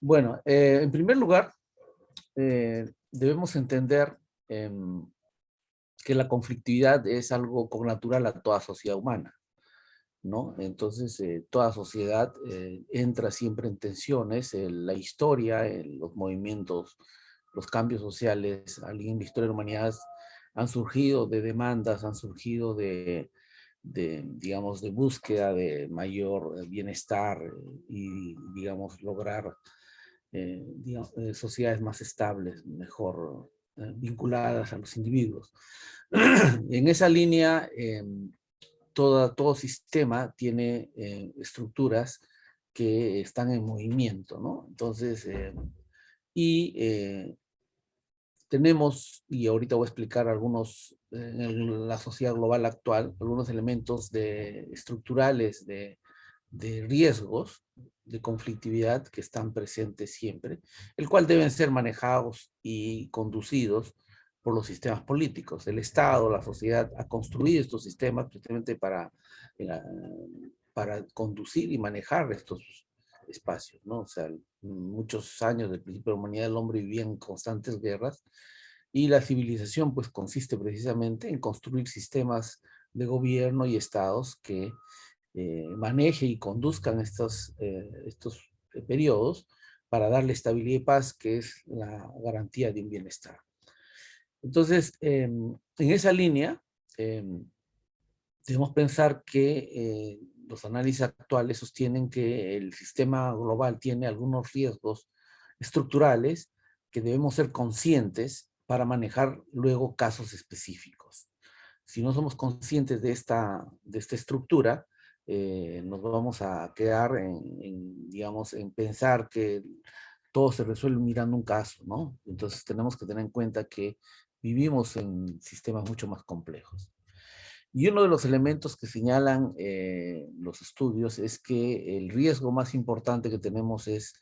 Bueno, en primer lugar, debemos entender que la conflictividad es algo connatural a toda sociedad humana, ¿no? Entonces, toda sociedad entra siempre en tensiones. La historia, los movimientos, los cambios sociales, en la historia de la humanidad han surgido de demandas, han surgido digamos, de búsqueda de mayor bienestar y, digamos, lograr sociedades más estables, mejor vinculadas a los individuos. En esa línea, todo sistema tiene estructuras que están en movimiento, ¿no? Entonces, tenemos, y ahorita voy a explicar algunos, en la sociedad global actual, algunos elementos estructurales de riesgos de conflictividad que están presentes siempre, el cual deben ser manejados y conducidos por los sistemas políticos. El Estado, la sociedad, ha construido estos sistemas precisamente eh, para conducir y manejar estos espacios, ¿no? O sea, muchos años del principio de la humanidad, el hombre vivía en constantes guerras y la civilización pues consiste precisamente en construir sistemas de gobierno y estados que maneje y conduzcan estos periodos para darle estabilidad y paz, que es la garantía de un bienestar. Entonces, en esa línea, debemos pensar que los análisis actuales sostienen que el sistema global tiene algunos riesgos estructurales que debemos ser conscientes para manejar luego casos específicos. Si no somos conscientes de esta estructura, nos vamos a quedar digamos, en pensar que todo se resuelve mirando un caso, ¿no? Entonces tenemos que tener en cuenta que vivimos en sistemas mucho más complejos. Y uno de los elementos que señalan los estudios es que el riesgo más importante que tenemos es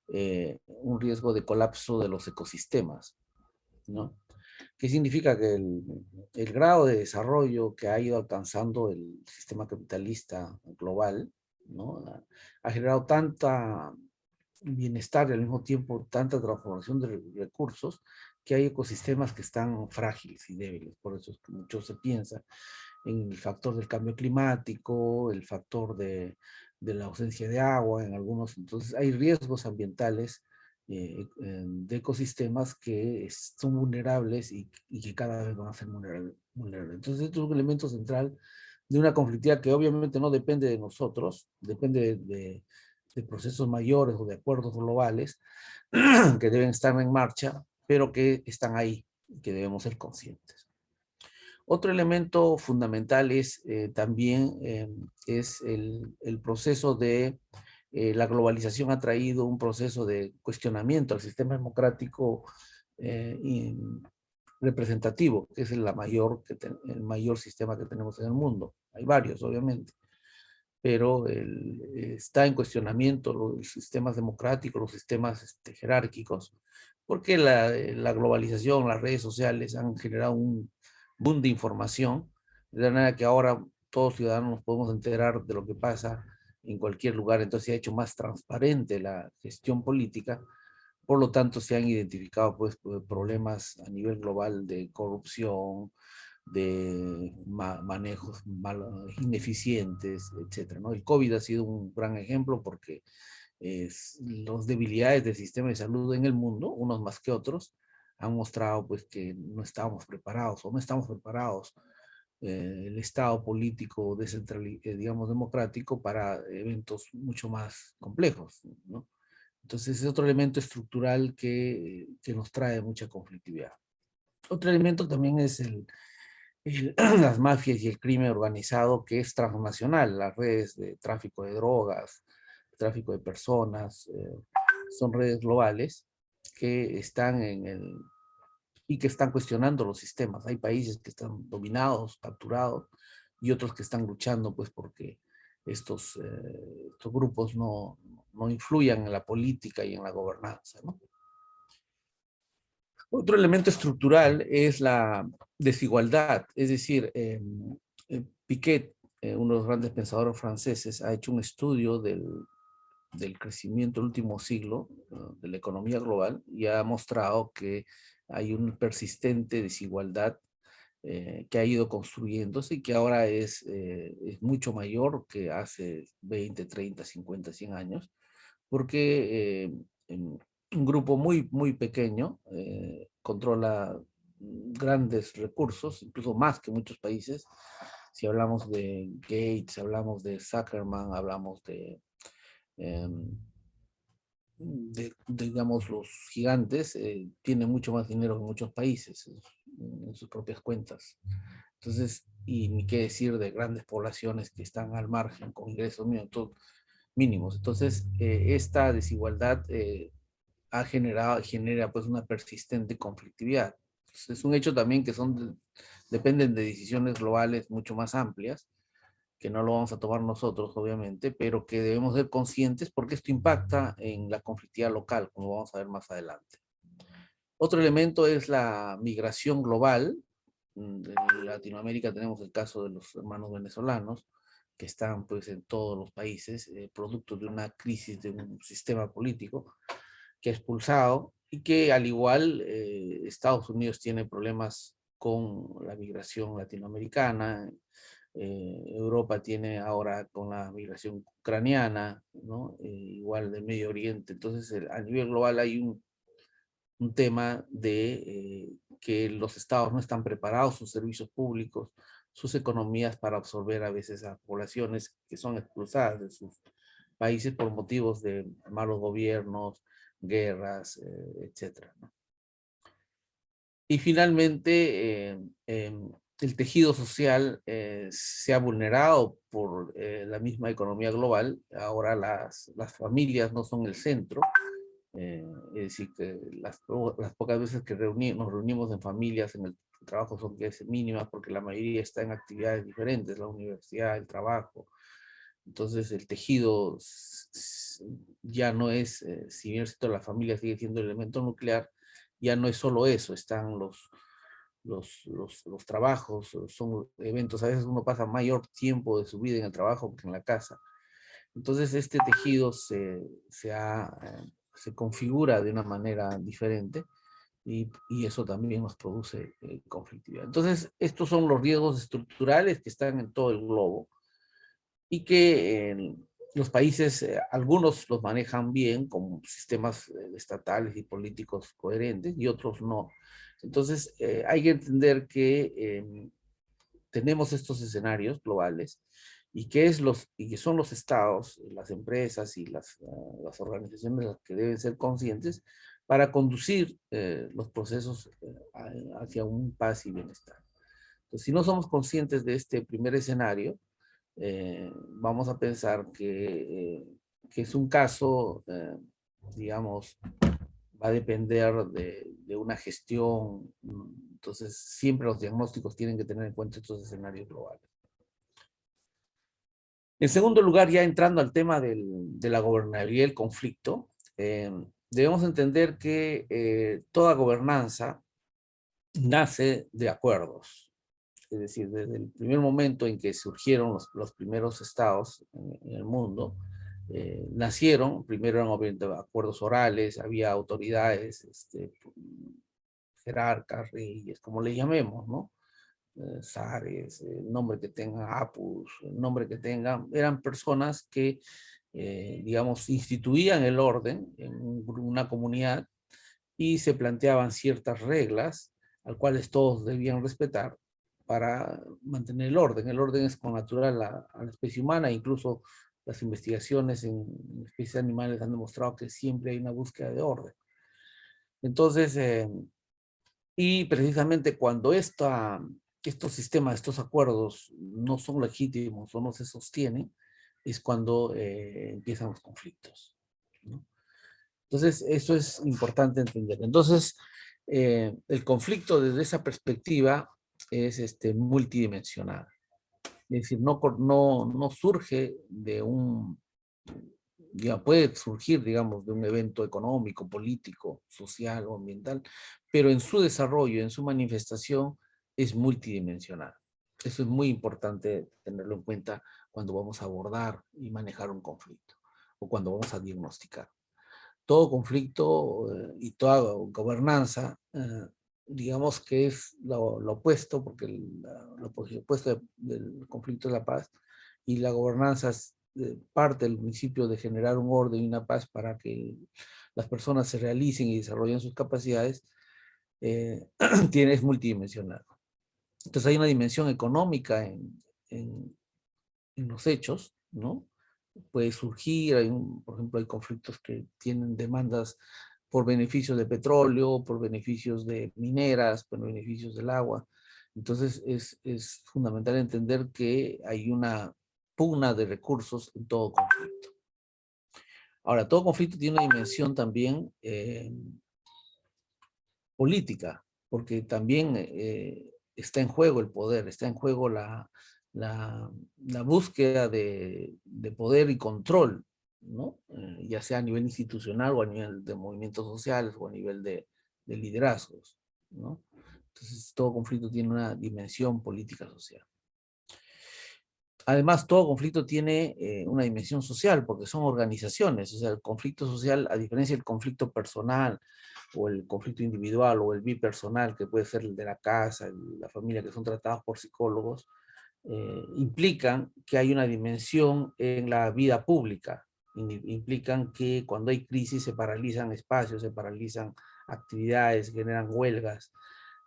un riesgo de colapso de los ecosistemas, ¿no? ¿Qué significa? Que el grado de desarrollo que ha ido alcanzando el sistema capitalista global, ¿no? Ha generado tanta bienestar y al mismo tiempo tanta transformación de recursos que hay ecosistemas que están frágiles y débiles. Por eso es que mucho se piensa en el factor del cambio climático, el factor de la ausencia de agua en algunos. Entonces hay riesgos ambientales de ecosistemas que son vulnerables y que cada vez van a ser vulnerables. Entonces, esto es un elemento central de una conflictividad que obviamente no depende de nosotros, depende de procesos mayores o de acuerdos globales que deben estar en marcha, pero que están ahí y que debemos ser conscientes. Otro elemento fundamental es también es el proceso de la globalización ha traído un proceso de cuestionamiento al sistema democrático representativo, que es el mayor sistema que tenemos en el mundo. Hay varios, obviamente, pero está en cuestionamiento los sistemas democráticos, los sistemas jerárquicos, porque la globalización, las redes sociales han generado un boom de información, de manera que ahora todos ciudadanos nos podemos enterar de lo que pasa en cualquier lugar. Entonces se ha hecho más transparente la gestión política, por lo tanto se han identificado pues problemas a nivel global de corrupción, de manejos ineficientes, etcétera, ¿no? El COVID ha sido un gran ejemplo porque las debilidades del sistema de salud en el mundo, unos más que otros, han mostrado pues que no estábamos preparados o no estamos preparados el Estado político digamos democrático para eventos mucho más complejos, ¿no? Entonces es otro elemento estructural que nos trae mucha conflictividad. Otro elemento también es las mafias y el crimen organizado que es transnacional, las redes de tráfico de drogas, tráfico de personas, son redes globales que están y que están cuestionando los sistemas. Hay países que están dominados, capturados, y otros que están luchando pues porque estos grupos no influyan en la política y en la gobernanza, ¿no? Otro elemento estructural es la desigualdad, es decir, Piquet, uno de los grandes pensadores franceses, ha hecho un estudio del crecimiento del último siglo de la economía global y ha mostrado que hay una persistente desigualdad que ha ido construyéndose y que ahora es mucho mayor que hace 20, 30, 50, 100 años, porque un grupo muy pequeño controla grandes recursos, incluso más que muchos países. Si hablamos de Gates, hablamos de Zuckerman, hablamos digamos, los gigantes, tienen mucho más dinero que muchos países en sus propias cuentas. Entonces, y ni qué decir de grandes poblaciones que están al margen con ingresos mínimos. Entonces, esta desigualdad genera pues una persistente conflictividad. Entonces, es un hecho también que dependen de decisiones globales mucho más amplias, que no lo vamos a tomar nosotros, obviamente, pero que debemos ser conscientes porque esto impacta en la conflictividad local, como vamos a ver más adelante. Otro elemento es la migración global. En Latinoamérica tenemos el caso de los hermanos venezolanos, que están pues en todos los países, producto de una crisis de un sistema político que ha expulsado y que al igual Estados Unidos tiene problemas con la migración latinoamericana, Europa tiene ahora con la migración ucraniana, ¿no? Igual de Medio Oriente. Entonces, a nivel global hay un tema de que los estados no están preparados, sus servicios públicos, sus economías para absorber a veces a poblaciones que son expulsadas de sus países por motivos de malos gobiernos, guerras, etcétera, ¿no? Y finalmente, el tejido social se ha vulnerado por la misma economía global. Ahora las familias no son el centro. Es decir, que las pocas veces que nos reunimos en familias, en el trabajo son mínimas porque la mayoría está en actividades diferentes, la universidad, el trabajo. Entonces el tejido ya no es, si bien la familia sigue siendo el elemento nuclear, ya no es solo eso, están los trabajos, son eventos, a veces uno pasa mayor tiempo de su vida en el trabajo que en la casa. Entonces este tejido se configura de una manera diferente y eso también nos produce conflictividad. Entonces estos son los riesgos estructurales que están en todo el globo y que los países, algunos los manejan bien como sistemas estatales y políticos coherentes y otros no. Entonces hay que entender que tenemos estos escenarios globales y que son los estados, las empresas y las organizaciones las que deben ser conscientes para conducir los procesos hacia un paz y bienestar. Entonces, si no somos conscientes de este primer escenario, vamos a pensar que es un caso, digamos, va a depender de una gestión. Entonces, siempre los diagnósticos tienen que tener en cuenta estos escenarios globales. En segundo lugar, ya entrando al tema de la gobernabilidad y el conflicto, debemos entender que toda gobernanza nace de acuerdos. Es decir, desde el primer momento en que surgieron los primeros estados en el mundo, nacieron, primero eran obviamente acuerdos orales, había autoridades, jerarcas, reyes, como le llamemos, ¿no? Zares, el nombre que tengan, apus, el nombre que tengan, eran personas que, digamos, instituían el orden en una comunidad y se planteaban ciertas reglas al cuales todos debían respetar para mantener el orden. El orden es connatural a la especie humana, incluso las investigaciones en especies animales han demostrado que siempre hay una búsqueda de orden. Entonces, y precisamente cuando estos sistemas, estos acuerdos no son legítimos o no se sostienen, es cuando empiezan los conflictos, ¿no? Entonces, eso es importante entender. Entonces, el conflicto desde esa perspectiva es multidimensional. Es decir, no surge de ya puede surgir, digamos, de un evento económico, político, social o ambiental, pero en su desarrollo, en su manifestación, es multidimensional. Eso es muy importante tenerlo en cuenta cuando vamos a abordar y manejar un conflicto o cuando vamos a diagnosticar. Todo conflicto y toda gobernanza, digamos que es lo opuesto, porque lo opuesto del conflicto es la paz, y la gobernanza es parte del principio de generar un orden y una paz para que las personas se realicen y desarrollen sus capacidades, es multidimensional. Entonces hay una dimensión económica en, en los hechos, ¿no? Puede surgir, por ejemplo, hay conflictos que tienen demandas por beneficios de petróleo, por beneficios de mineras, por beneficios del agua. Entonces es fundamental entender que hay una pugna de recursos en todo conflicto. Ahora, todo conflicto tiene una dimensión también política, porque también está en juego el poder, está en juego la búsqueda de poder y control, ¿no? Ya sea a nivel institucional o a nivel de movimientos sociales o a nivel de liderazgos, ¿no? Entonces, todo conflicto tiene una dimensión política social. Además, todo conflicto tiene una dimensión social, porque son organizaciones. O sea, el conflicto social, a diferencia del conflicto personal, o el conflicto individual, o el bipersonal, que puede ser el de la casa, la familia, que son tratados por psicólogos, implican que hay una dimensión en la vida pública. Implican que cuando hay crisis se paralizan espacios, se paralizan actividades, generan huelgas.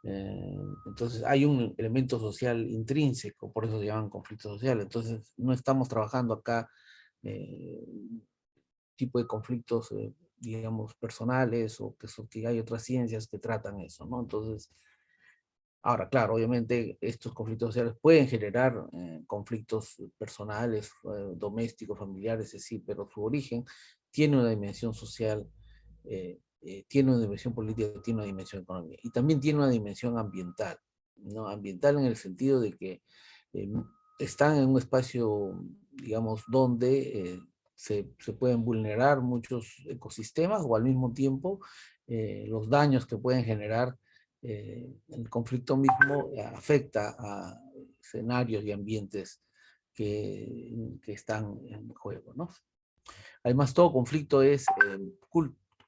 Entonces hay un elemento social intrínseco, por eso se llaman conflictos sociales. Entonces no estamos trabajando acá eh, tipo de conflictos, digamos, personales o que hay otras ciencias que tratan eso, ¿no? Entonces, ahora, claro, obviamente estos conflictos sociales pueden generar conflictos personales, domésticos, familiares, sí, pero su origen tiene una dimensión social, tiene una dimensión política, tiene una dimensión económica y también tiene una dimensión ambiental, ¿no? Ambiental en el sentido de que eh, están en un espacio, digamos, donde se pueden vulnerar muchos ecosistemas o al mismo tiempo los daños que pueden generar el conflicto mismo afecta a escenarios y ambientes que están en juego, ¿no? Además, todo conflicto es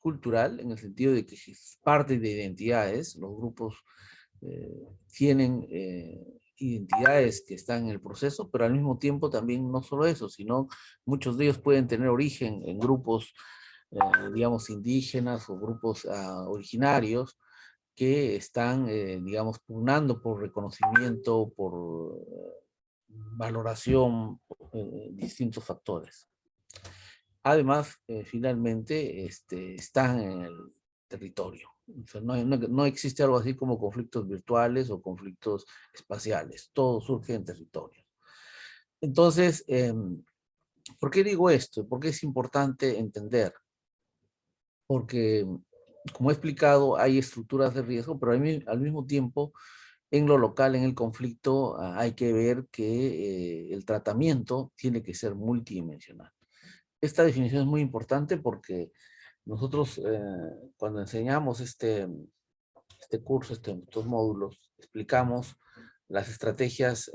cultural en el sentido de que es parte de identidades. Los grupos tienen identidades que están en el proceso, pero al mismo tiempo también no solo eso, sino muchos de ellos pueden tener origen en grupos, digamos, indígenas o grupos originarios que están, digamos, pugnando por reconocimiento, por valoración, distintos factores. Además, finalmente, están en el territorio. O sea, no existe algo así como conflictos virtuales o conflictos espaciales. Todo surge en territorio. Entonces, ¿por qué digo esto? ¿Por qué es importante entender? Porque, como he explicado, hay estructuras de riesgo, pero al mismo tiempo, en lo local, en el conflicto, hay que ver que el tratamiento tiene que ser multidimensional. Esta definición es muy importante porque nosotros cuando enseñamos este curso, estos módulos, explicamos las estrategias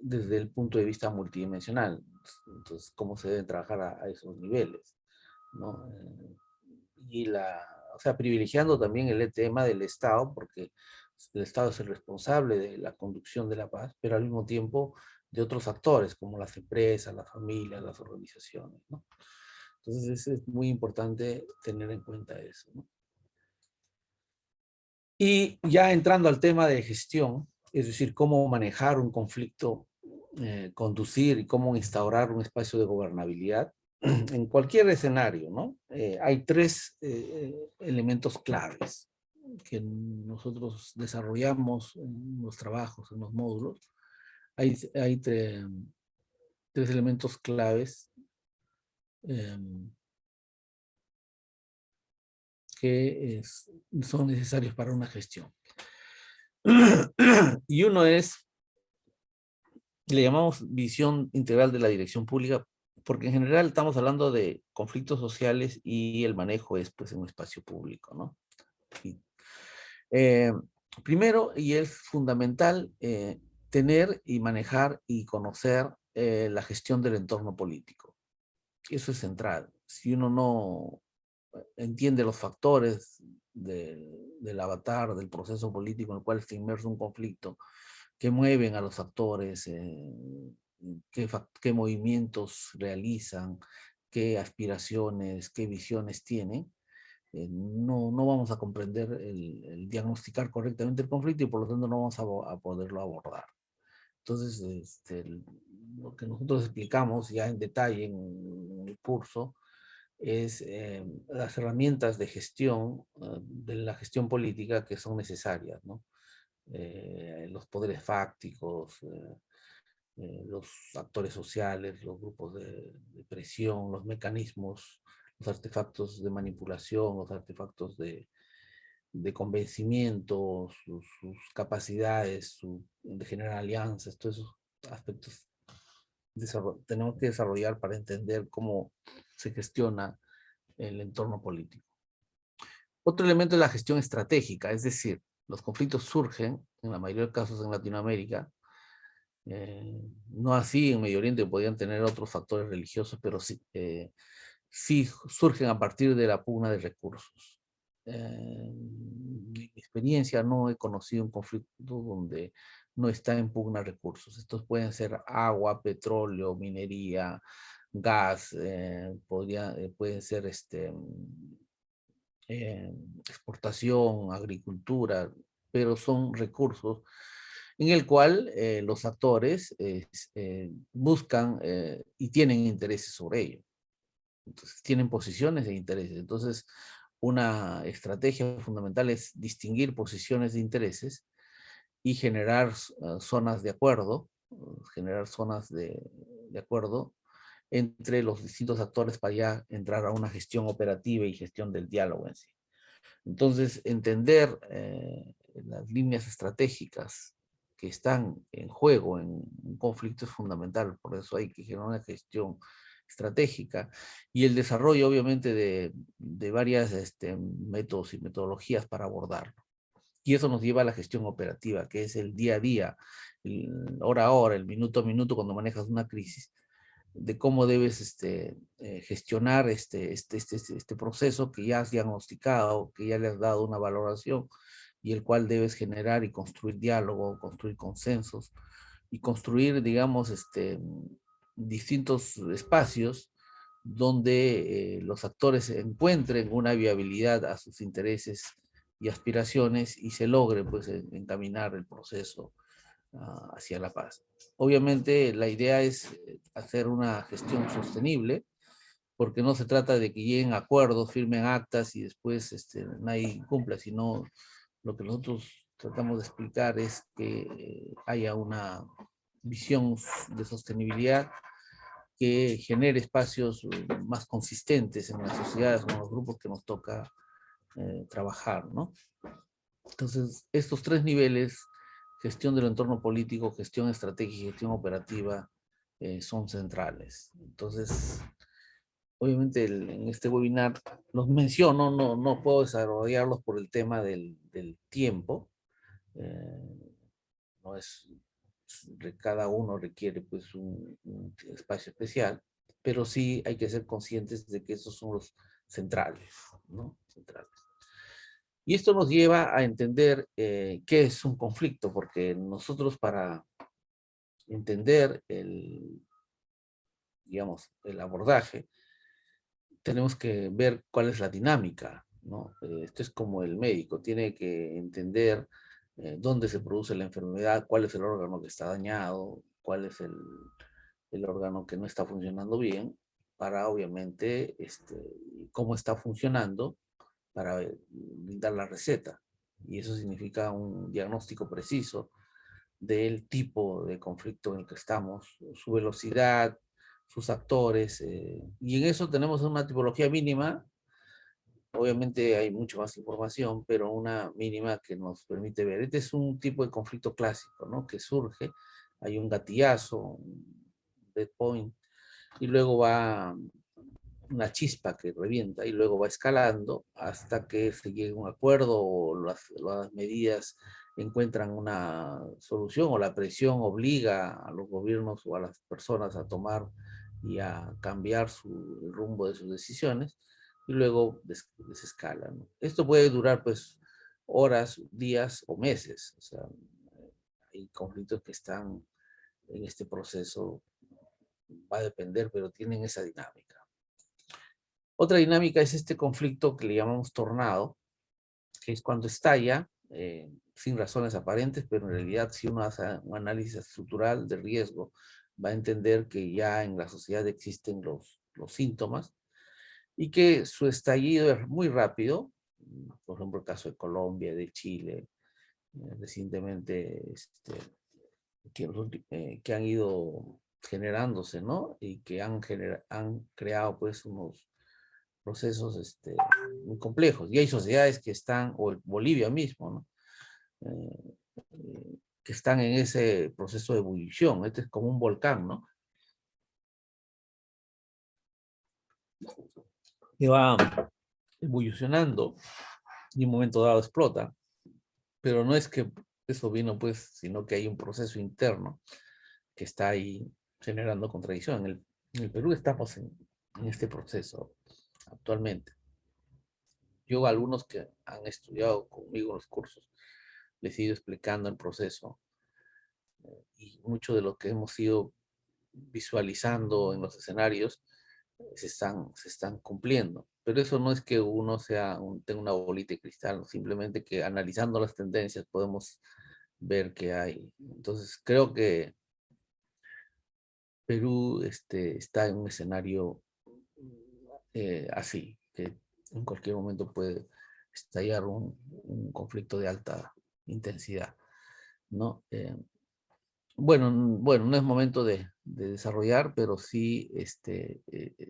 desde el punto de vista multidimensional. Entonces, cómo se deben trabajar a esos niveles, ¿no? O sea, privilegiando también el tema del Estado, porque el Estado es el responsable de la conducción de la paz, pero al mismo tiempo de otros actores, como las empresas, las familias, las organizaciones, ¿no? Entonces es muy importante tener en cuenta eso, ¿no? Y ya entrando al tema de gestión, es decir, cómo manejar un conflicto, conducir y cómo instaurar un espacio de gobernabilidad, en cualquier escenario, ¿no? Hay tres elementos claves que nosotros desarrollamos en los trabajos, en los módulos. Hay tres elementos claves que son necesarios para una gestión. Y uno es Le llamamos visión integral de la dirección pública, porque en general estamos hablando de conflictos sociales y el manejo es pues en un espacio público, ¿no? Y, eh, primero, y es fundamental, tener y manejar y conocer la gestión del entorno político. Eso es central. Si uno no entiende los factores del avatar, del proceso político en el cual está inmerso un conflicto, que mueven a los actores, qué movimientos realizan, qué aspiraciones, qué visiones tienen, no vamos a comprender el diagnosticar correctamente el conflicto y por lo tanto no vamos a poderlo abordar. Entonces, lo que nosotros explicamos ya en detalle en el curso es las herramientas de gestión, de la gestión política que son necesarias, ¿no? Los poderes fácticos, los actores sociales, los grupos de presión, los mecanismos, los artefactos de manipulación, los artefactos de convencimiento, sus capacidades de generar alianzas, todos esos aspectos tenemos que desarrollar para entender cómo se gestiona el entorno político. Otro elemento es la gestión estratégica, es decir, los conflictos surgen, en la mayoría de casos en Latinoamérica, no así en Medio Oriente, podrían tener otros factores religiosos, pero sí, sí surgen a partir de la pugna de recursos. En mi experiencia no he conocido un conflicto donde no está en pugna recursos. Estos pueden ser agua, petróleo, minería, gas, pueden ser eh, exportación, agricultura, pero son recursos en el cual los actores buscan y tienen intereses sobre ello. Entonces, tienen posiciones e intereses. Entonces, una estrategia fundamental es distinguir posiciones de intereses y generar zonas de acuerdo, generar zonas de acuerdo entre los distintos actores para ya entrar a una gestión operativa y gestión del diálogo en sí. Entonces, entender las líneas estratégicas que están en juego en un conflicto es fundamental, por eso hay que generar una gestión estratégica y el desarrollo obviamente de varias métodos y metodologías para abordarlo. Y eso nos lleva a la gestión operativa, que es el día a día, el hora a hora, el minuto a minuto cuando manejas una crisis, de cómo debes gestionar este proceso que ya has diagnosticado, que ya le has dado una valoración y el cual debes generar y construir diálogo, construir consensos y construir, digamos, distintos espacios donde los actores encuentren una viabilidad a sus intereses y aspiraciones y se logre pues encaminar el proceso hacia la paz. Obviamente la idea es hacer una gestión sostenible, porque no se trata de que lleguen a acuerdos, firmen actas y después nadie cumpla, sino lo que nosotros tratamos de explicar es que haya una visión de sostenibilidad que genere espacios más consistentes en las sociedades o en los grupos que nos toca trabajar, ¿no? Entonces, estos tres niveles, gestión del entorno político, gestión estratégica y gestión operativa, son centrales. Entonces, obviamente en este webinar los menciono, no puedo desarrollarlos por el tema del tiempo. No es, cada uno requiere pues un espacio especial, pero sí hay que ser conscientes de que esos son los centrales, ¿no? Centrales. Y esto nos lleva a entender qué es un conflicto, porque nosotros para entender digamos, el abordaje, tenemos que ver cuál es la dinámica, ¿no? Esto es como el médico, tiene que entender dónde se produce la enfermedad, cuál es el órgano que está dañado, cuál es el órgano que no está funcionando bien, para obviamente cómo está funcionando, para brindar la receta. Y eso significa un diagnóstico preciso del tipo de conflicto en el que estamos, su velocidad, sus actores, y en eso tenemos una tipología mínima. Obviamente hay mucho más información, pero una mínima que nos permite ver. Este es un tipo de conflicto clásico, ¿no? Que surge hay un gatillazo, un dead point, y luego va una chispa que revienta y luego va escalando hasta que se llegue a un acuerdo o las medidas encuentran una solución o la presión obliga a los gobiernos o a las personas a tomar y a cambiar el rumbo de sus decisiones y luego desescala, ¿no? Esto puede durar pues horas, días o meses. O sea, hay conflictos que están en este proceso, va a depender, pero tienen esa dinámica. Otra dinámica es este conflicto que le llamamos tornado, que es cuando estalla sin razones aparentes, pero en realidad si uno hace un análisis estructural de riesgo, va a entender que ya en la sociedad existen los síntomas y que su estallido es muy rápido. Por ejemplo, el caso de Colombia, de Chile, recientemente, que han ido generándose, ¿no? Y que han creado pues unos procesos muy complejos. Y hay sociedades que están, o Bolivia mismo, ¿no? Que están en ese proceso de ebullición. Este es como un volcán, ¿no? Que va evolucionando y en un momento dado explota. Pero no es que eso vino, pues, sino que hay un proceso interno que está ahí generando contradicción. En el Perú estamos en este proceso actualmente. Yo a algunos que han estudiado conmigo los cursos, les he ido explicando el proceso y mucho de lo que hemos ido visualizando en los escenarios se están cumpliendo. Pero eso no es que uno tenga una bolita de cristal, simplemente que analizando las tendencias podemos ver que hay. Entonces creo que Perú está en un escenario así, que en cualquier momento puede estallar un conflicto de alta intensidad, ¿no? Bueno, no es momento de desarrollar, pero sí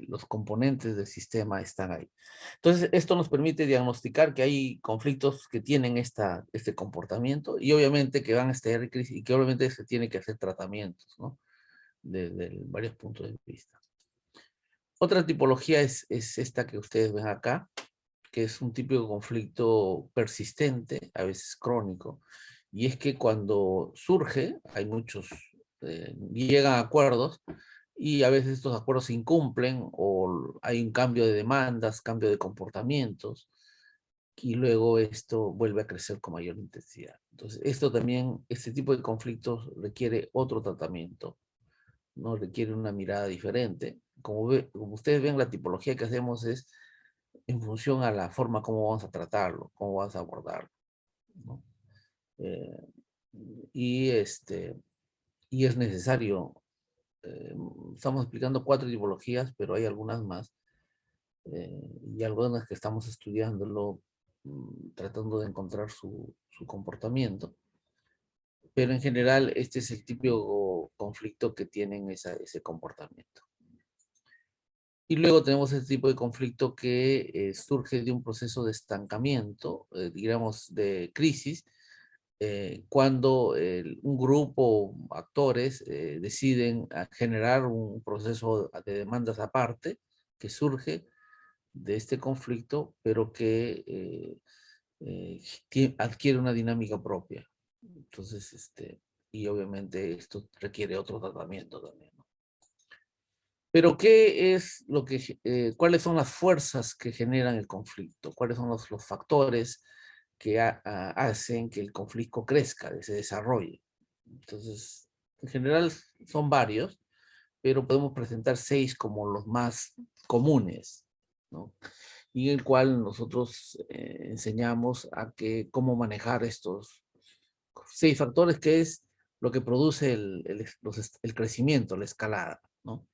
los componentes del sistema están ahí. Entonces, esto nos permite diagnosticar que hay conflictos que tienen este comportamiento y obviamente que van a estar en crisis y que obviamente se tiene que hacer tratamientos, ¿no? Desde varios puntos de vista. Otra tipología es esta que ustedes ven acá, que es un tipo de conflicto persistente, a veces crónico, y es que cuando surge, hay muchos, llegan a acuerdos, y a veces estos acuerdos se incumplen, o hay un cambio de demandas, cambio de comportamientos, y luego esto vuelve a crecer con mayor intensidad. Entonces, este tipo de conflictos requiere otro tratamiento, ¿no? Requiere una mirada diferente. Como ustedes ven, la tipología que hacemos es en función a la forma como vamos a tratarlo, cómo vamos a abordarlo, ¿no? Eh, y, y es necesario, eh, estamos explicando 4 tipologías, pero hay algunas más, y algunas que estamos estudiándolo, tratando de encontrar su comportamiento, pero en general este es el típico conflicto que tienen ese comportamiento. Y luego tenemos este tipo de conflicto que surge de un proceso de estancamiento, digamos, de crisis, cuando un grupo, actores, deciden generar un proceso de demandas aparte que surge de este conflicto, pero que adquiere una dinámica propia. Entonces, y obviamente esto requiere otro tratamiento también, ¿no? Pero ¿qué es cuáles son las fuerzas que generan el conflicto? ¿Cuáles son los factores que hacen que el conflicto crezca, que se desarrolle? Entonces, en general son varios, pero podemos presentar 6 como los más comunes, ¿no? Y en el cual nosotros enseñamos cómo manejar estos 6 factores, que es lo que produce el crecimiento, la escalada, ¿no?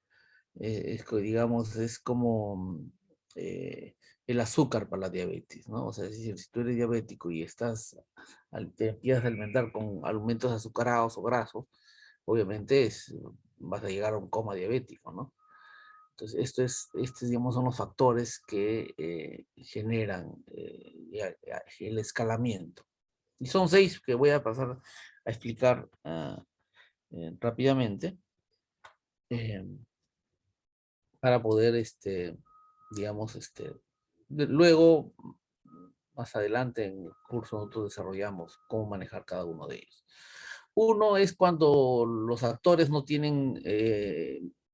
Digamos, es como el azúcar para la diabetes, ¿no? O sea, es decir, si tú eres diabético y te empiezas a alimentar con alimentos azucarados o grasos, obviamente vas a llegar a un coma diabético, ¿no? Entonces, estos, digamos, son los factores que generan el escalamiento. Y son 6 que voy a pasar a explicar rápidamente, eh, para poder, digamos, luego, más adelante en el curso nosotros desarrollamos cómo manejar cada uno de ellos. Uno es cuando los actores no tienen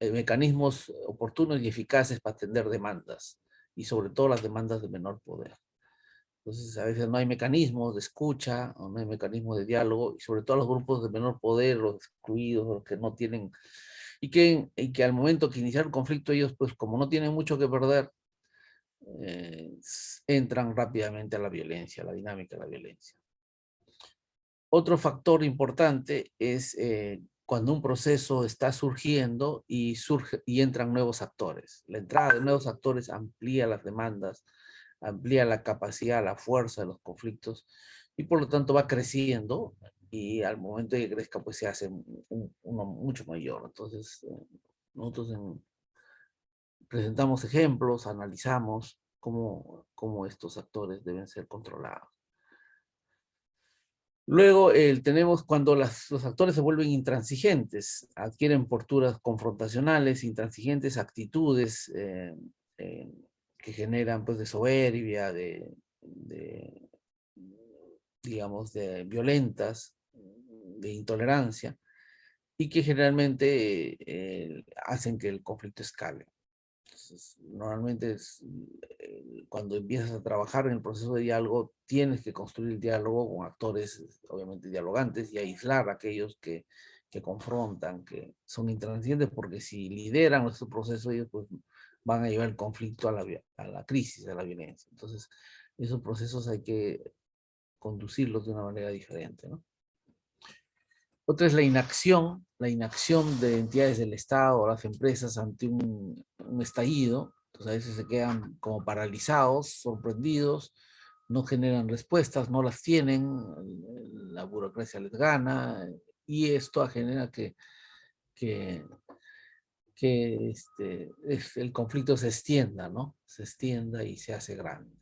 mecanismos oportunos y eficaces para atender demandas, y sobre todo las demandas de menor poder. Entonces, a veces no hay mecanismos de escucha, o no hay mecanismos de diálogo, y sobre todo los grupos de menor poder, los excluidos, los que no tienen, y que al momento que iniciar el conflicto, ellos, pues como no tienen mucho que perder, entran rápidamente a la violencia, a la dinámica de la violencia. Otro factor importante es cuando un proceso está surgiendo y entran nuevos actores. La entrada de nuevos actores amplía las demandas, amplía la capacidad, la fuerza de los conflictos, y por lo tanto va creciendo, y al momento de que crezca pues se hace uno mucho mayor. Entonces nosotros presentamos ejemplos, analizamos cómo estos actores deben ser controlados. Luego tenemos cuando los actores se vuelven intransigentes, adquieren posturas confrontacionales, intransigentes, actitudes que generan pues de soberbia, digamos, de violentas, de intolerancia, y que generalmente hacen que el conflicto escale. Entonces, normalmente cuando empiezas a trabajar en el proceso de diálogo, tienes que construir el diálogo con actores, obviamente, dialogantes, y aislar a aquellos que confrontan, que son intransigentes, porque si lideran nuestro proceso, ellos pues, van a llevar el conflicto a la crisis, a la violencia. Entonces, esos procesos hay que conducirlos de una manera diferente, ¿no? Otra es la inacción de entidades del Estado o las empresas ante un estallido. Entonces a veces se quedan como paralizados, sorprendidos, no generan respuestas, no las tienen, la burocracia les gana, y esto genera que, el conflicto se extienda, ¿no? Se extienda y se hace grande.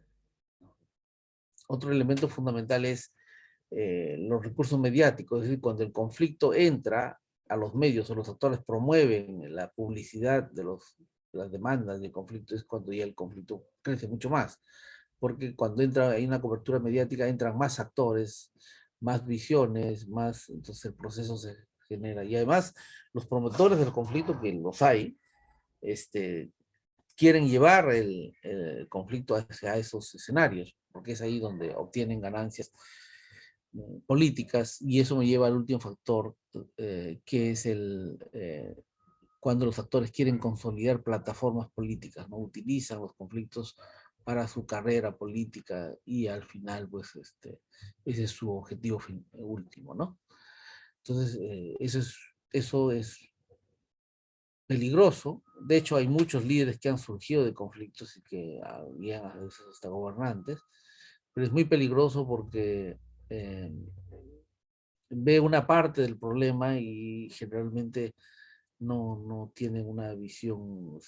Otro elemento fundamental es los recursos mediáticos, es decir, cuando el conflicto entra a los medios o los actores promueven la publicidad de las demandas del conflicto, es cuando ya el conflicto crece mucho más, porque cuando hay una cobertura mediática entran más actores, más visiones, entonces el proceso se genera. Y además los promotores del conflicto, que los hay, quieren llevar el conflicto hacia esos escenarios, porque es ahí donde obtienen ganancias políticas, y eso me lleva al último factor, que es cuando los actores quieren consolidar plataformas políticas, ¿no? Utilizan los conflictos para su carrera política, y al final, pues, ese es su objetivo último, ¿no? Entonces, eso es peligroso. De hecho, hay muchos líderes que han surgido de conflictos y que habían a veces hasta gobernantes, pero es muy peligroso porque eh, ve una parte del problema y generalmente no tienen una visión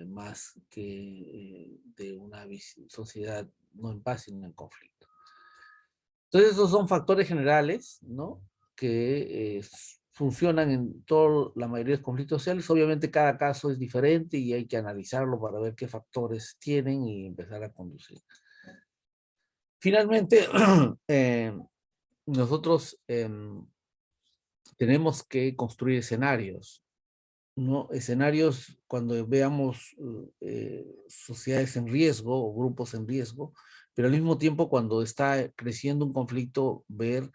más que de una sociedad no en paz, sino en conflicto. Entonces, esos son factores generales, ¿no? Que funcionan en toda la mayoría de los conflictos sociales. Obviamente cada caso es diferente y hay que analizarlo para ver qué factores tienen y empezar a conducir. Finalmente, nosotros tenemos que construir escenarios, ¿no? Escenarios cuando veamos sociedades en riesgo o grupos en riesgo, pero al mismo tiempo cuando está creciendo un conflicto, ver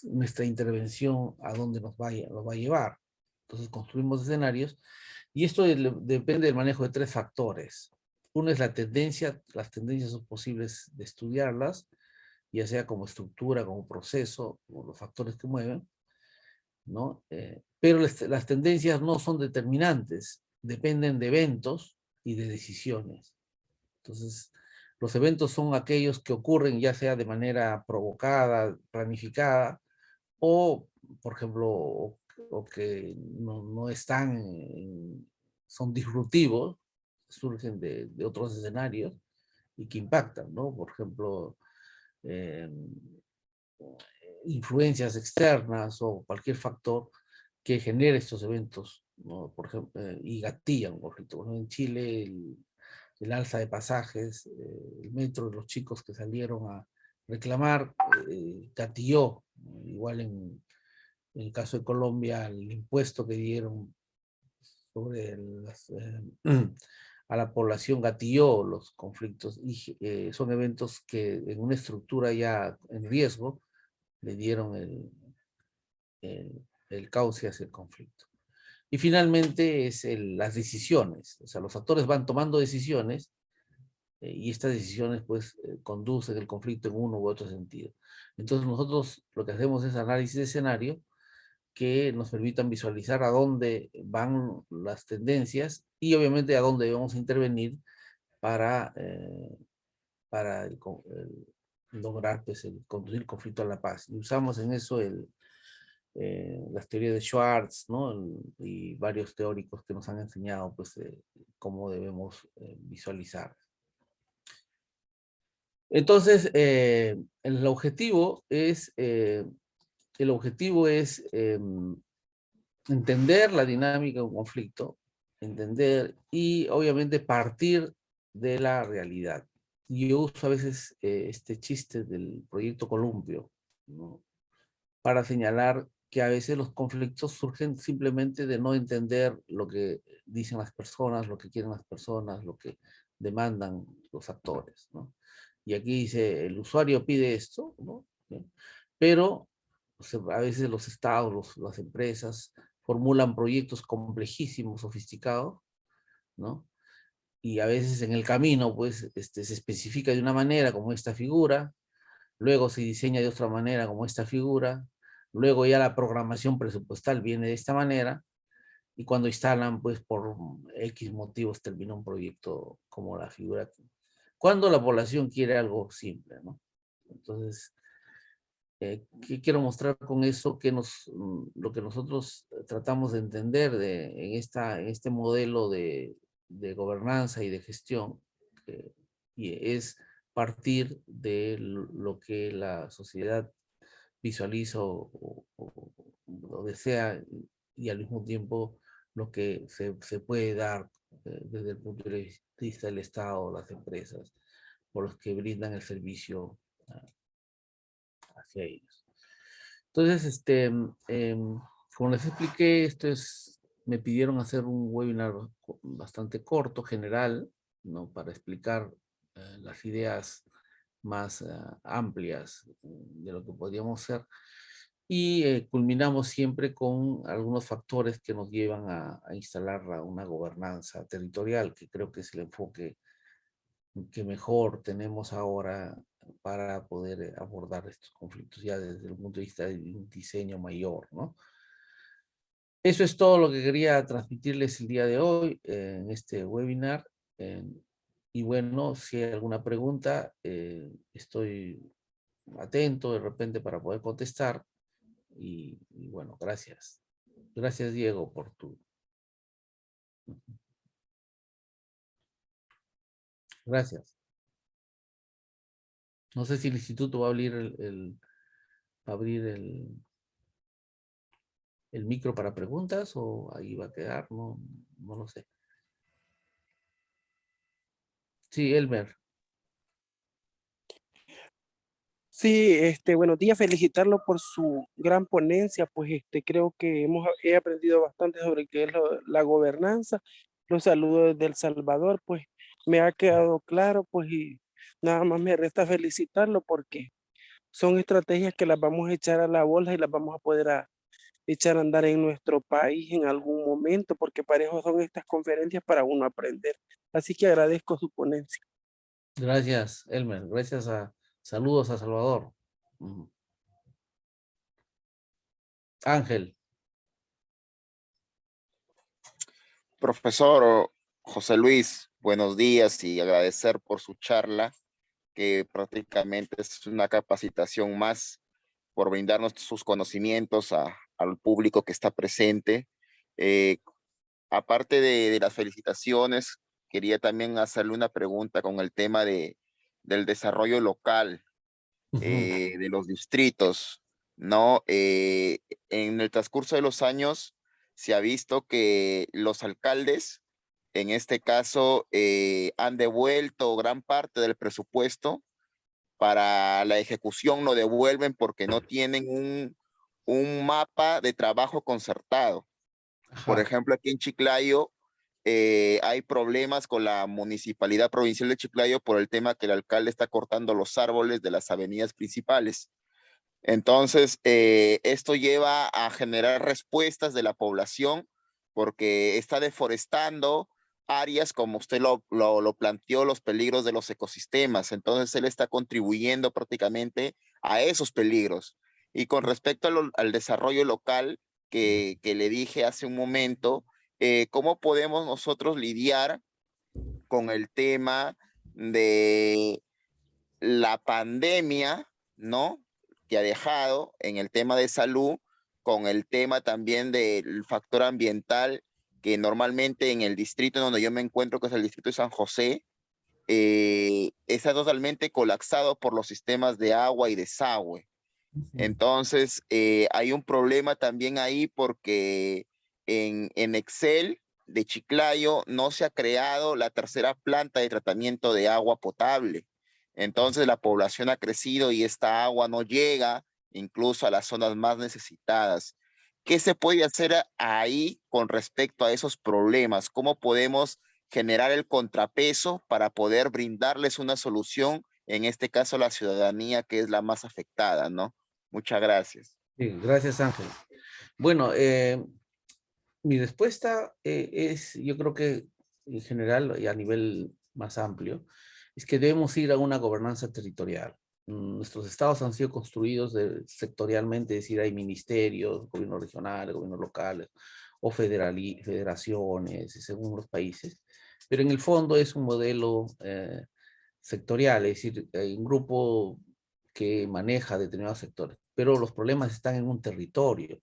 nuestra intervención a dónde nos va a llevar. Entonces construimos escenarios, y esto depende del manejo de tres factores. Uno es la tendencia. Las tendencias son posibles de estudiarlas, ya sea como estructura, como proceso, o los factores que mueven, ¿no? Pero las tendencias no son determinantes, dependen de eventos y de decisiones. Entonces, los eventos son aquellos que ocurren ya sea de manera provocada, planificada, o, por ejemplo, o que no están, son disruptivos, surgen de otros escenarios y que impactan, ¿no? Por ejemplo, eh, influencias externas o cualquier factor que genera estos eventos, ¿no? Por ejemplo, y gatillan un conflicto. Por ejemplo, en Chile, el alza de pasajes, el metro, los chicos que salieron a reclamar, gatilló. Igual en el caso de Colombia, el impuesto que dieron sobre a la población gatilló los conflictos, y son eventos que en una estructura ya en riesgo le dieron el cauce hacia el conflicto. Y finalmente es las decisiones, o sea, los actores van tomando decisiones, y estas decisiones pues conducen el conflicto en uno u otro sentido. Entonces nosotros lo que hacemos es análisis de escenario que nos permitan visualizar a dónde van las tendencias y obviamente a dónde debemos intervenir para, lograr pues, conducir el conflicto a la paz. Y usamos en eso las teorías de Schwartz, ¿no? Y varios teóricos que nos han enseñado pues, cómo debemos visualizar. Entonces, el objetivo es entender la dinámica de un conflicto, entender y obviamente partir de la realidad. Yo uso a veces este chiste del proyecto Columpio, ¿no? Para señalar que a veces los conflictos surgen simplemente de no entender lo que dicen las personas, lo que quieren las personas, lo que demandan los actores, ¿no? Y aquí dice, el usuario pide esto, ¿no? Pero a veces los estados, las empresas formulan proyectos complejísimos, sofisticados, ¿no? Y a veces en el camino, pues, se especifica de una manera como esta figura, luego se diseña de otra manera como esta figura, luego ya la programación presupuestal viene de esta manera, y cuando instalan, pues por X motivos termina un proyecto como la figura. Cuando la población quiere algo simple, ¿no? Entonces, ¿qué quiero mostrar con eso? Que lo que nosotros tratamos de entender en este modelo de gobernanza y de gestión, y es partir de lo que la sociedad visualiza o desea, y al mismo tiempo lo que se puede dar desde el punto de vista del Estado, las empresas, por los que brindan el servicio hacia ellos. Entonces, como les expliqué, me pidieron hacer un webinar bastante corto, general, ¿no? Para explicar las ideas más amplias de lo que podríamos ser. Y culminamos siempre con algunos factores que nos llevan a instalar una gobernanza territorial, que creo que es el enfoque que mejor tenemos ahora para poder abordar estos conflictos ya desde el punto de vista de un diseño mayor, ¿no? Eso es todo lo que quería transmitirles el día de hoy en este webinar. Y bueno, si hay alguna pregunta, estoy atento de repente para poder contestar. Y bueno, gracias. Gracias, Diego, por tu... Gracias. No sé si el instituto va a abrir el micro para preguntas o ahí va a quedar, no lo sé. Sí, Elmer. Sí, buenos días, felicitarlo por su gran ponencia, pues creo que he aprendido bastante sobre qué es la gobernanza. Los saludo desde El Salvador, pues me ha quedado claro, pues y nada más me resta felicitarlo porque son estrategias que las vamos a echar a la bolsa y las vamos a poder echar a andar en nuestro país en algún momento, porque para eso son estas conferencias para uno aprender. Así que agradezco su ponencia. Gracias, Elmer. Saludos a Salvador. Ángel. Profesor José Luis, buenos días y agradecer por su charla, que prácticamente es una capacitación más por brindarnos sus conocimientos al público que está presente. Eh, Aparte de las felicitaciones, quería también hacerle una pregunta con el tema del desarrollo local, de los distritos. ¿no? En el transcurso de los años se ha visto que los alcaldes, en este caso, han devuelto gran parte del presupuesto para la ejecución, lo devuelven porque no tienen un mapa de trabajo concertado. Por Ajá. ejemplo, aquí en Chiclayo hay problemas con la Municipalidad Provincial de Chiclayo por el tema que el alcalde está cortando los árboles de las avenidas principales. Entonces, esto lleva a generar respuestas de la población porque está deforestando áreas, como usted lo planteó, los peligros de los ecosistemas. Entonces, él está contribuyendo prácticamente a esos peligros. Y con respecto al desarrollo local que le dije hace un momento, ¿cómo podemos nosotros lidiar con el tema de la pandemia, ¿no? Que ha dejado en el tema de salud, con el tema también del factor ambiental, que normalmente en el distrito donde yo me encuentro, que es el distrito de San José, está totalmente colapsado por los sistemas de agua y desagüe. Entonces, hay un problema también ahí porque en Excel de Chiclayo no se ha creado la tercera planta de tratamiento de agua potable. Entonces, la población ha crecido y esta agua no llega incluso a las zonas más necesitadas. ¿Qué se puede hacer ahí con respecto a esos problemas? ¿Cómo podemos generar el contrapeso para poder brindarles una solución, en este caso a la ciudadanía que es la más afectada, ¿no? Muchas gracias. Sí, gracias, Ángel. Bueno, mi respuesta es, yo creo que en general y a nivel más amplio, es que debemos ir a una gobernanza territorial. Nuestros estados han sido construidos sectorialmente, es decir, hay ministerios, gobiernos regionales, gobiernos locales o federaciones, según los países, pero en el fondo es un modelo sectorial, es decir, hay un grupo que maneja determinados sectores, pero los problemas están en un territorio.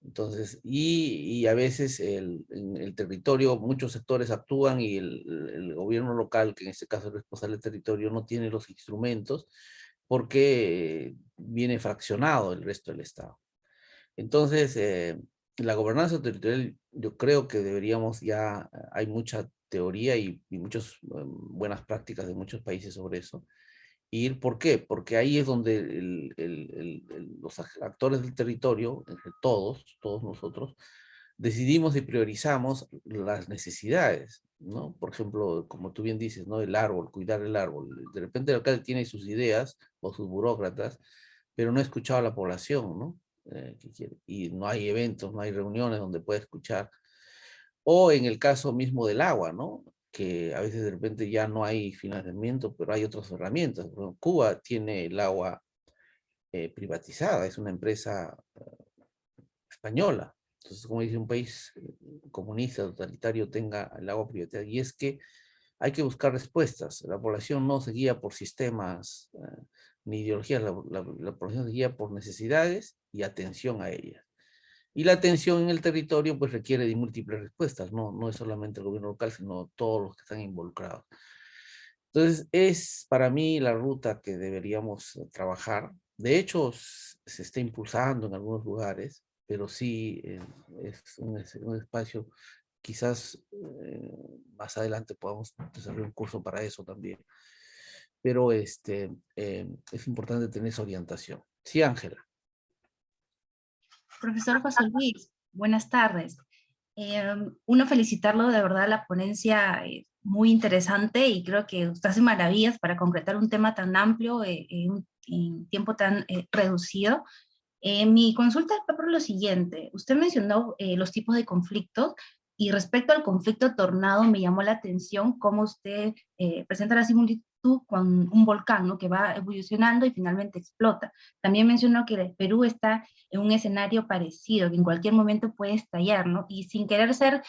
Entonces, y a veces en el territorio muchos sectores actúan y el gobierno local, que en este caso es responsable del territorio, no tiene los instrumentos porque viene fraccionado el resto del Estado. Entonces, la gobernanza territorial, yo creo que deberíamos ya, hay mucha teoría y muchas buenas prácticas de muchos países sobre eso. ¿Por qué? Porque ahí es donde los actores del territorio, entre todos nosotros, decidimos y priorizamos las necesidades, ¿no? Por ejemplo, como tú bien dices, ¿no? El árbol, cuidar el árbol. De repente el alcalde tiene sus ideas o sus burócratas, pero no ha escuchado a la población, ¿no? ¿Qué quiere? Y no hay eventos, no hay reuniones donde pueda escuchar. O en el caso mismo del agua, ¿no? Que a veces de repente ya no hay financiamiento, pero hay otras herramientas. Bueno, Cuba tiene el agua privatizada, es una empresa española. Entonces, como dice un país comunista, totalitario, tenga el agua privatizada. Y es que hay que buscar respuestas. La población no se guía por sistemas ni ideologías, la población se guía por necesidades y atención a ellas. Y la atención en el territorio pues requiere de múltiples respuestas, no es solamente el gobierno local, sino todos los que están involucrados. Entonces es para mí la ruta que deberíamos trabajar. De hecho, se está impulsando en algunos lugares, pero sí es un espacio, quizás más adelante podamos desarrollar un curso para eso también. Pero es importante tener esa orientación. Sí, Ángela. Profesor José Luis, buenas tardes. Uno felicitarlo, de verdad, la ponencia muy interesante y creo que usted hace maravillas para concretar un tema tan amplio en tiempo tan reducido. Mi consulta es por lo siguiente. Usted mencionó los tipos de conflictos y respecto al conflicto tornado me llamó la atención cómo usted presenta la similitud con un volcán, ¿no? Que va evolucionando y finalmente explota. También mencionó que el Perú está en un escenario parecido, que en cualquier momento puede estallar, ¿no? Y sin querer ser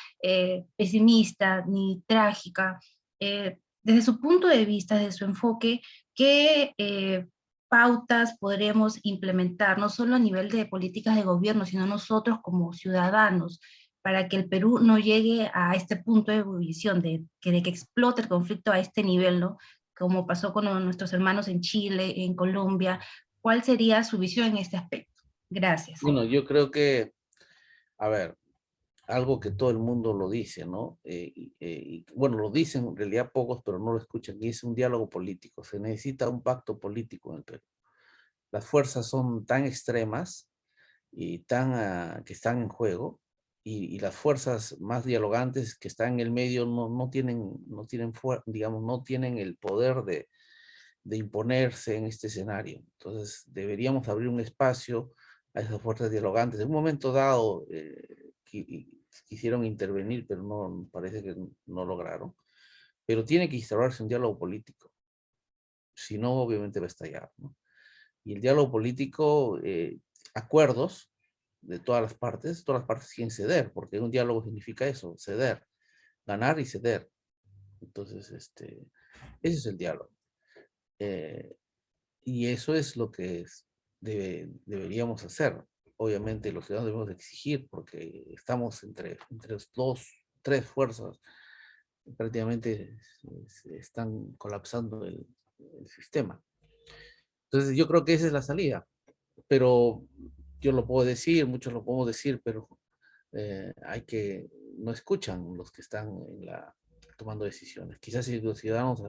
pesimista ni trágica, desde su punto de vista, desde su enfoque, ¿qué pautas podremos implementar, no solo a nivel de políticas de gobierno, sino nosotros como ciudadanos, para que el Perú no llegue a este punto de ebullición, de que explote el conflicto a este nivel, ¿no? Como pasó con nuestros hermanos en Chile, en Colombia? ¿Cuál sería su visión en este aspecto? Gracias. Bueno, yo creo que, a ver, algo que todo el mundo lo dice, ¿no? Bueno, lo dicen en realidad pocos, pero no lo escuchan, y es un diálogo político. Se necesita un pacto político en el Perú. Las fuerzas son tan extremas y que están en juego, y las fuerzas más dialogantes que están en el medio digamos, no tienen el poder de imponerse en este escenario. Entonces, deberíamos abrir un espacio a esas fuerzas dialogantes. En un momento dado, quisieron intervenir, pero no, parece que no lograron. Pero tiene que instaurarse un diálogo político. Si no, obviamente va a estallar, ¿no? Y el diálogo político, acuerdos de todas las partes quieren ceder, porque un diálogo significa eso, ceder, ganar y ceder. Entonces, ese es el diálogo. Y eso es lo que deberíamos hacer. Obviamente los ciudadanos debemos exigir, porque estamos entre tres fuerzas, prácticamente se están colapsando el sistema. Entonces yo creo que esa es la salida, pero yo lo puedo decir, muchos lo podemos decir, pero no escuchan los que están tomando decisiones. Quizás si los ciudadanos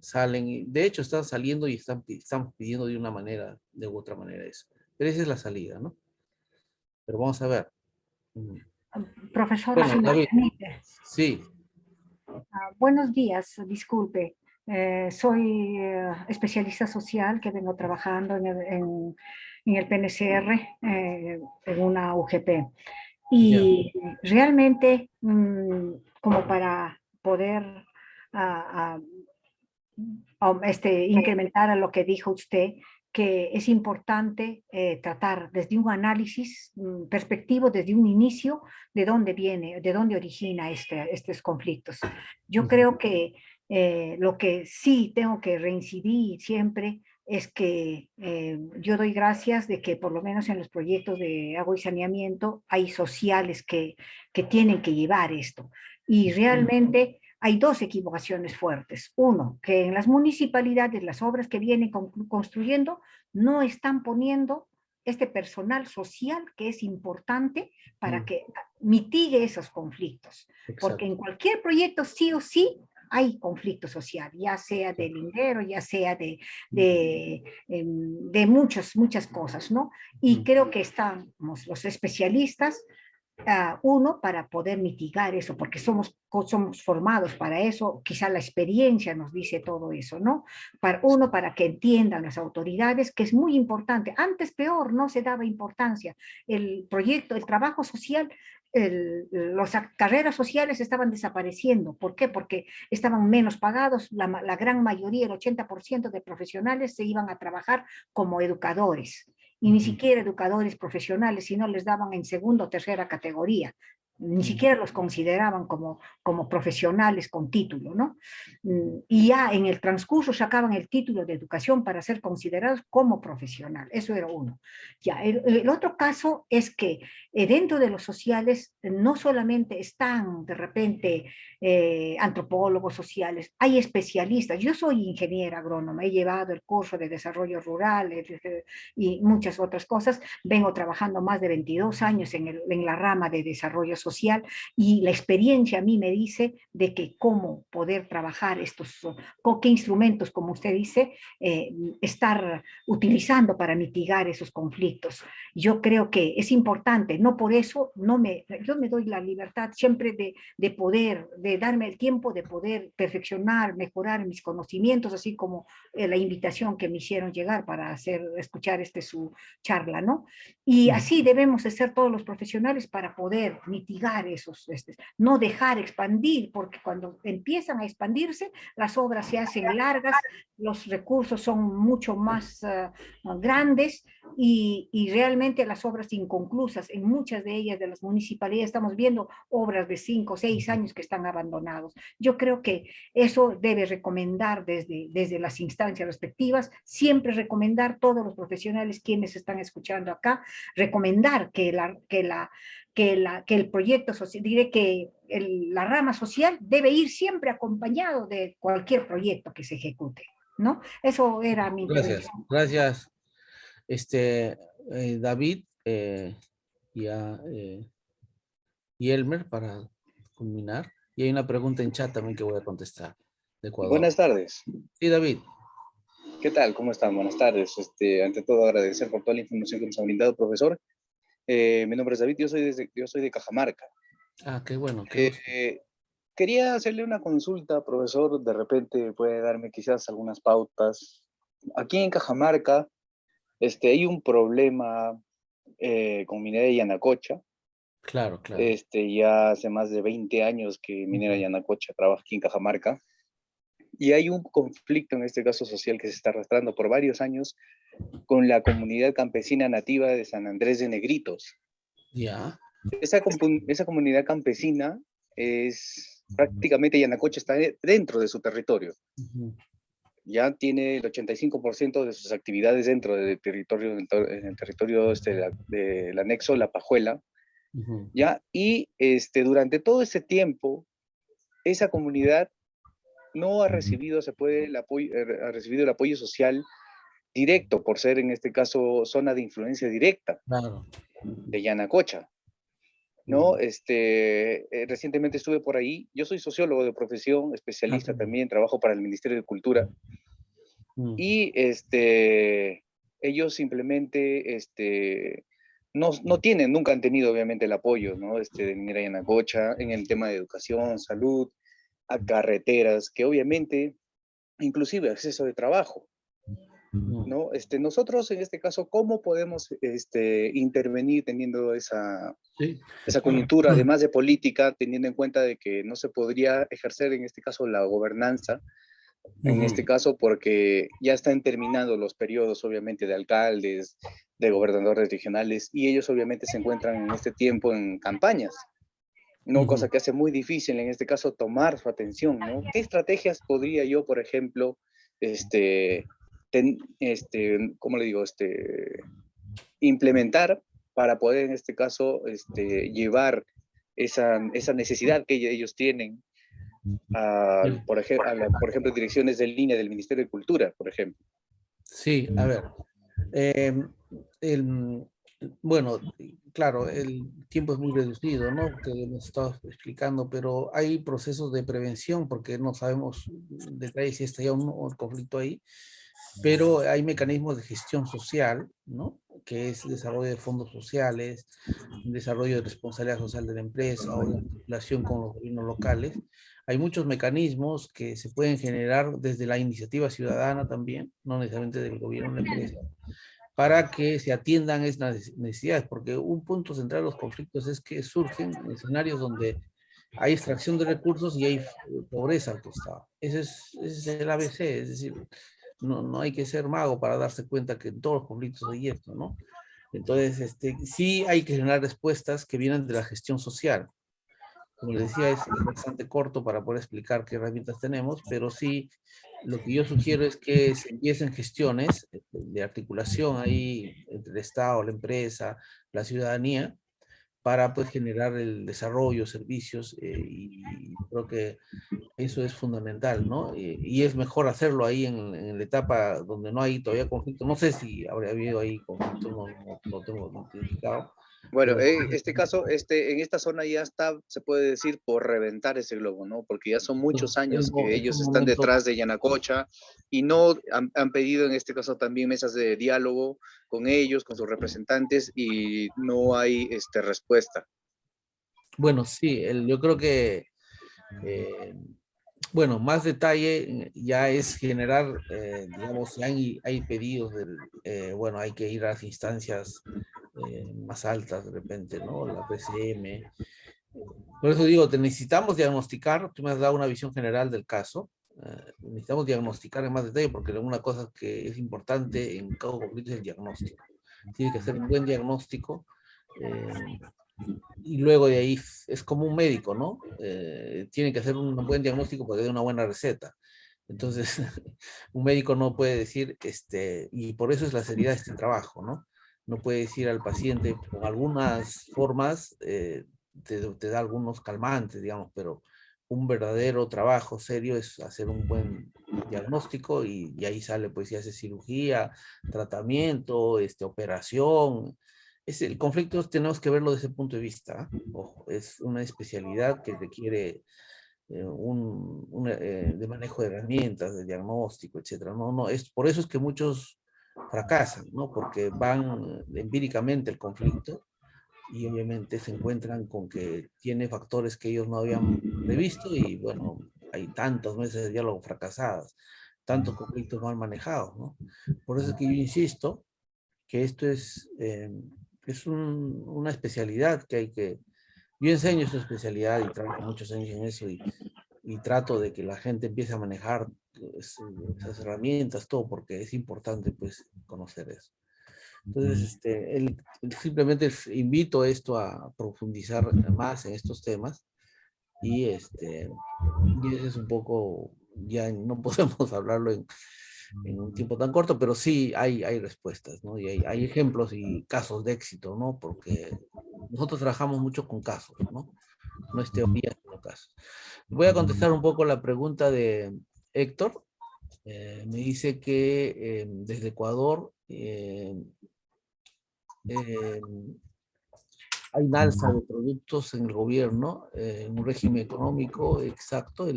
salen, y de hecho están saliendo y estamos pidiendo de una manera, de otra manera eso. Pero esa es la salida, ¿no? Pero vamos a ver. Profesor, Bueno, si me David, permite. sí. Buenos días, disculpe. Soy especialista social que vengo trabajando en el PNCR, en una UGP. Y realmente, como para poder incrementar a lo que dijo usted, que es importante tratar desde un análisis perspectivo, desde un inicio, de dónde viene, de dónde origina estos conflictos. Yo creo que lo que sí tengo que reincidir siempre es que yo doy gracias de que por lo menos en los proyectos de agua y saneamiento hay sociales que tienen que llevar esto. Y realmente hay dos equivocaciones fuertes. Uno, que en las municipalidades, las obras que vienen construyendo, no están poniendo este personal social que es importante para que mitigue esos conflictos. Exacto. Porque en cualquier proyecto sí o sí hay conflicto social, ya sea de lindero, ya sea de muchas cosas, ¿no? Y creo que estamos los especialistas, uno, para poder mitigar eso, porque somos formados para eso, quizá la experiencia nos dice todo eso, ¿no? Para que entiendan las autoridades, que es muy importante. Antes peor, no se daba importancia. El proyecto, el trabajo social, las carreras sociales estaban desapareciendo. ¿Por qué? Porque estaban menos pagados, la gran mayoría, el 80% de profesionales se iban a trabajar como educadores. Y ni siquiera educadores profesionales, sino les daban en segunda o tercera categoría. Ni siquiera los consideraban como profesionales con título, ¿no? Y ya en el transcurso sacaban el título de educación para ser considerados como profesional. Eso era uno. Ya, el otro caso es que dentro de los sociales no solamente están de repente antropólogos sociales, hay especialistas. Yo soy ingeniera agrónoma, he llevado el curso de desarrollo rural y muchas otras cosas. Vengo trabajando más de 22 años en la rama de desarrollo social, y la experiencia a mí me dice de que cómo poder trabajar qué instrumentos, como usted dice, estar utilizando para mitigar esos conflictos. Yo creo que es importante, no por eso yo me doy la libertad siempre de poder, de darme el tiempo de poder perfeccionar, mejorar mis conocimientos, así como la invitación que me hicieron llegar para escuchar su charla, ¿no? Y así debemos de ser todos los profesionales para poder mitigar no dejar expandir, porque cuando empiezan a expandirse, las obras se hacen largas, los recursos son mucho más grandes, y realmente las obras inconclusas, en muchas de ellas de las municipalidades estamos viendo obras de 5 o 6 años que están abandonados. Yo creo que eso debe recomendar desde las instancias respectivas, siempre recomendar todos los profesionales quienes están escuchando acá, recomendar que el proyecto social, diré que la rama social debe ir siempre acompañado de cualquier proyecto que se ejecute, ¿no? Eso era mi intervención. Gracias. David, y Elmer para culminar. Y hay una pregunta en chat también que voy a contestar de Ecuador. Buenas tardes. Sí, David. ¿Qué tal? ¿Cómo están? Buenas tardes. Ante todo, agradecer por toda la información que nos ha brindado, profesor. Mi nombre es David, yo soy de Cajamarca. Ah, qué bueno, qué gusto. Quería hacerle una consulta, profesor. De repente puede darme quizás algunas pautas. Aquí en Cajamarca hay un problema con Minera Yanacocha. Claro, claro. Ya hace más de 20 años que Minera Yanacocha trabaja aquí en Cajamarca. Y hay un conflicto, en este caso social, que se está arrastrando por varios años con la comunidad campesina nativa de San Andrés de Negritos. Ya. Esa comunidad campesina prácticamente Yanacocha está dentro de su territorio. Ya tiene el 85% de sus actividades dentro del territorio, en el territorio del anexo La Pajuela. ¿Ya? Y durante todo ese tiempo, esa comunidad no ha recibido, ha recibido el apoyo social directo, por ser en este caso zona de influencia directa de Yanacocha. ¿No? Recientemente estuve por ahí, yo soy sociólogo de profesión, especialista también, trabajo para el Ministerio de Cultura, y ellos simplemente no tienen, nunca han tenido obviamente el apoyo, ¿no? De Minera Yanacocha en el tema de educación, salud, a carreteras, que obviamente, inclusive acceso de trabajo, ¿no? Nosotros en este caso, ¿cómo podemos intervenir teniendo esa coyuntura, además de política, teniendo en cuenta de que no se podría ejercer en este caso la gobernanza, en este caso porque ya están terminando los periodos obviamente de alcaldes, de gobernadores regionales, y ellos obviamente se encuentran en este tiempo en campañas, ¿no? Cosa que hace muy difícil en este caso tomar su atención, ¿no? ¿Qué estrategias podría yo, por ejemplo, ¿cómo le digo? Implementar para poder en este caso llevar esa necesidad que ellos tienen por ejemplo, direcciones de línea del Ministerio de Cultura, por ejemplo? Sí, a ver. Bueno, claro, el tiempo es muy reducido, ¿no? Que hemos estado explicando, pero hay procesos de prevención porque no sabemos detalles si está ya un conflicto ahí, pero hay mecanismos de gestión social, ¿no? Que es desarrollo de fondos sociales, desarrollo de responsabilidad social de la empresa o la articulación con los gobiernos locales. Hay muchos mecanismos que se pueden generar desde la iniciativa ciudadana también, no necesariamente del gobierno de la empresa, para que se atiendan esas necesidades, porque un punto central de los conflictos es que surgen en escenarios donde hay extracción de recursos y hay pobreza al costado. Ese es el ABC, es decir, no hay que ser mago para darse cuenta que en todos los conflictos hay esto, ¿no? Entonces, sí hay que generar respuestas que vienen de la gestión social. Como les decía, es bastante corto para poder explicar qué herramientas tenemos, pero sí, lo que yo sugiero es que se empiecen gestiones de articulación ahí entre el Estado, la empresa, la ciudadanía, para pues generar el desarrollo, servicios, y creo que eso es fundamental, ¿no? Y es mejor hacerlo ahí en la etapa donde no hay todavía conflicto. No sé si habría habido ahí conflicto, no tengo identificado. Bueno, en este caso, en esta zona ya está, se puede decir, por reventar ese globo, ¿no? Porque ya son muchos años que ellos están detrás de Yanacocha y no han pedido en este caso también mesas de diálogo con ellos, con sus representantes, y no hay respuesta. Bueno, sí, yo creo que bueno, más detalle ya es generar, digamos, si hay pedidos, bueno, hay que ir a las instancias más altas de repente, ¿no? La PCM. Por eso digo, necesitamos diagnosticar, tú me has dado una visión general del caso, necesitamos diagnosticar en más detalle porque una cosa que es importante en cada conflicto es el diagnóstico. Tiene que ser un buen diagnóstico. Y luego de ahí es como un médico, ¿no? Tiene que hacer un buen diagnóstico para que dé una buena receta. Entonces, un médico no puede decir, y por eso es la seriedad de este trabajo, ¿no? No puede decir al paciente, con algunas formas, te da algunos calmantes, digamos, pero un verdadero trabajo serio es hacer un buen diagnóstico y ahí sale, pues, si hace cirugía, tratamiento, operación, el conflicto tenemos que verlo desde ese punto de vista. Ojo, es una especialidad que requiere de manejo de herramientas, de diagnóstico, etcétera. Por eso es que muchos fracasan, ¿no? Porque van empíricamente el conflicto y obviamente se encuentran con que tiene factores que ellos no habían previsto y bueno, hay tantos meses de diálogo fracasados, tantos conflictos mal manejados, ¿no? Por eso es que yo insisto que esto es una especialidad que hay que... Yo enseño esta especialidad y trabajo muchos años en eso y trato de que la gente empiece a manejar esas herramientas, todo, porque es importante pues conocer eso. Entonces, simplemente invito esto a profundizar más en estos temas y ese es un poco, ya no podemos hablarlo en un tiempo tan corto, pero sí hay respuestas, ¿no? Y hay ejemplos y casos de éxito, ¿no? Porque nosotros trabajamos mucho con casos, ¿no? No es teoría, sino casos. Voy a contestar un poco la pregunta de Héctor. Me dice que desde Ecuador hay un alza de productos en el gobierno, en un régimen económico exacto.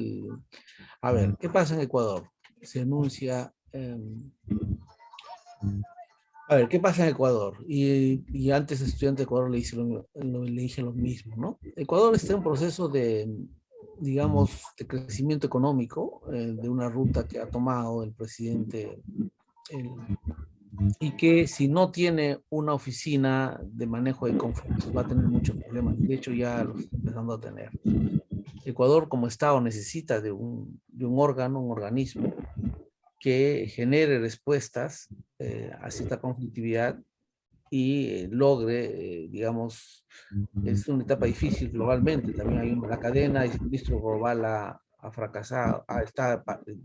A ver, ¿qué pasa en Ecuador? Se anuncia... a ver, ¿qué pasa en Ecuador? Y antes estudiante de Ecuador le dije lo mismo, ¿no? Ecuador está en proceso de, digamos, de crecimiento económico, de una ruta que ha tomado el presidente, y que si no tiene una oficina de manejo de conflictos va a tener muchos problemas. De hecho, ya los está empezando a tener. Ecuador como Estado necesita de un órgano, un organismo que genere respuestas a cierta conflictividad y logre, digamos, es una etapa difícil globalmente. También hay la cadena de suministro global ha fracasado,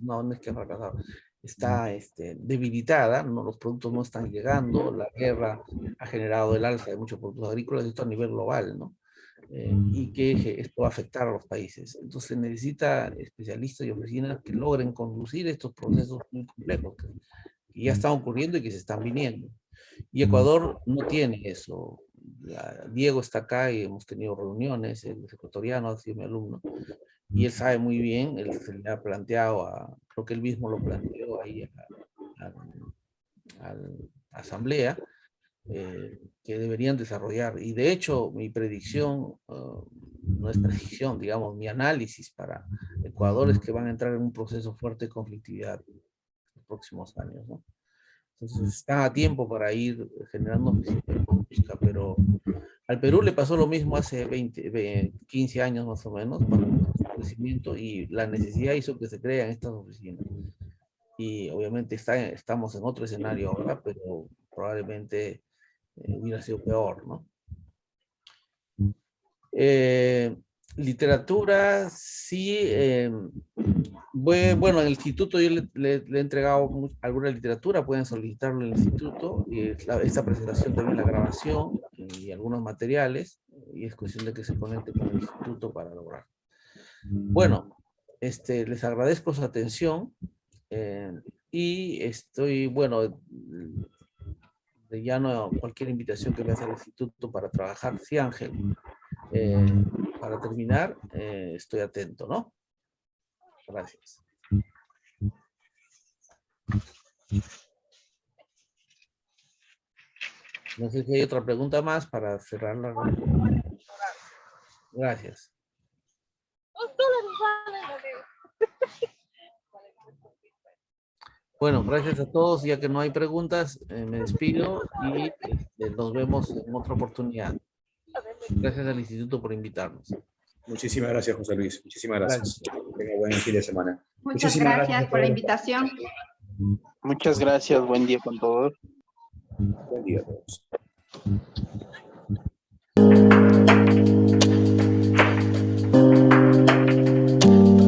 no es que ha fracasado, está debilitada, ¿no? Los productos no están llegando, la guerra ha generado el alza de muchos productos agrícolas, esto a nivel global, ¿no? Y que esto va a afectar a los países. Entonces se necesita especialistas y oficinas que logren conducir estos procesos muy complejos que ya están ocurriendo y que se están viniendo. Y Ecuador no tiene eso. Diego está acá y hemos tenido reuniones, el ecuatoriano ha sido mi alumno, y él sabe muy bien, él se le ha planteado, creo que él mismo lo planteó ahí a la asamblea, que deberían desarrollar. Y de hecho, mi predicción, no es predicción, digamos, mi análisis para Ecuador es que van a entrar en un proceso fuerte de conflictividad en los próximos años, ¿no? Entonces está a tiempo para ir generando política, pero al Perú le pasó lo mismo hace 15 años más o menos, para el crecimiento, y la necesidad hizo que se crean estas oficinas. Y obviamente estamos en otro escenario ahora, pero probablemente hubiera sido peor, ¿no? Literatura, sí. Bueno, en el instituto yo le he entregado alguna literatura, pueden solicitarlo en el instituto, y esta presentación también, la grabación y algunos materiales, y es cuestión de que se conecte con el instituto para lograr. Bueno, les agradezco su atención y estoy, bueno, de llano cualquier invitación que me hace el instituto para trabajar. Sí, Ángel. Para terminar, estoy atento, ¿no? Gracias. No sé si hay otra pregunta más para cerrar la reunión. Gracias. Bueno, gracias a todos. Ya que no hay preguntas, me despido y nos vemos en otra oportunidad. Gracias al instituto por invitarnos. Muchísimas gracias, José Luis. Muchísimas gracias. Tenga buen fin de semana. Muchas gracias por la invitación. Muchas gracias. Buen día con todos. Buen día a todos.